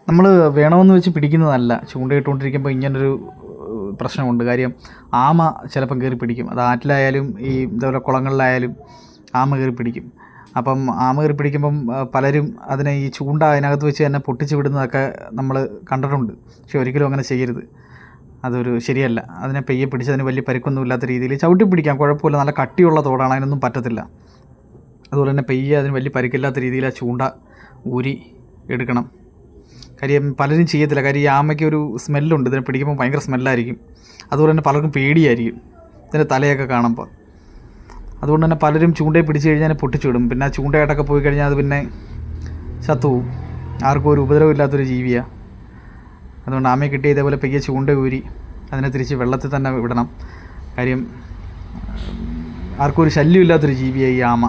നമ്മൾ വേണമെന്ന് വെച്ച് പിടിക്കുന്നതല്ല. ചൂണ്ടയിട്ടുകൊണ്ടിരിക്കുമ്പോൾ ഇങ്ങനൊരു പ്രശ്നമുണ്ട്. കാര്യം ആമ ചിലപ്പം കയറി പിടിക്കും. അത് ആറ്റിലായാലും ഈ ഇതേപോലെ കുളങ്ങളിലായാലും ആമ കയറി പിടിക്കും. അപ്പം ആമ കയറി പിടിക്കുമ്പം പലരും അതിനെ ഈ ചൂണ്ട അതിനകത്ത് വെച്ച് തന്നെ പൊട്ടിച്ച് വിടുന്നതൊക്കെ നമ്മൾ കണ്ടിട്ടുണ്ട്. പക്ഷെ ഒരിക്കലും അങ്ങനെ ചെയ്യരുത്. അതൊരു ശരിയല്ല. അതിനെ പെയ്യെ പിടിച്ച് അതിന് വലിയ പരിക്കൊന്നും ഇല്ലാത്ത രീതിയിൽ ചവിട്ടി പിടിക്കാം, കുഴപ്പമില്ല. നല്ല കട്ടിയുള്ള തോടാണ്, അതിനൊന്നും പറ്റത്തില്ല. അതുപോലെ തന്നെ പെയ്യെ അതിന് വലിയ പരിക്കില്ലാത്ത രീതിയിൽ ആ ചൂണ്ട ഊരി എടുക്കണം. കാര്യം പലരും ചെയ്യത്തില്ല. കാര്യം ഈ ആമയ്ക്ക് ഒരു സ്മെല്ലുണ്ട്, ഇതിനെ പിടിക്കുമ്പോൾ ഭയങ്കര സ്മെല്ലായിരിക്കും. അതുപോലെ തന്നെ പലർക്കും പേടിയായിരിക്കും ഇതിൻ്റെ തലയൊക്കെ കാണുമ്പോൾ. അതുകൊണ്ട് തന്നെ പലരും ചൂണ്ടയെ പിടിച്ച് കഴിഞ്ഞാൽ പൊട്ടിച്ചിടും. പിന്നെ ആ ചൂണ്ടയായിട്ടൊക്കെ പോയി കഴിഞ്ഞാൽ അത് പിന്നെ ചത്തുപോവും. ആർക്കും ഒരു ഉപദ്രവമില്ലാത്തൊരു ജീവിയാണ്. അതുകൊണ്ട് ആമയെ കിട്ടിയ ഇതേപോലെ പെയ്യെ ചൂണ്ട ഊരി അതിനെ തിരിച്ച് വെള്ളത്തിൽ തന്നെ വിടണം. കാര്യം ആർക്കും ഒരു ശല്യമില്ലാത്തൊരു ജീവിയാണ് ഈ ആമ.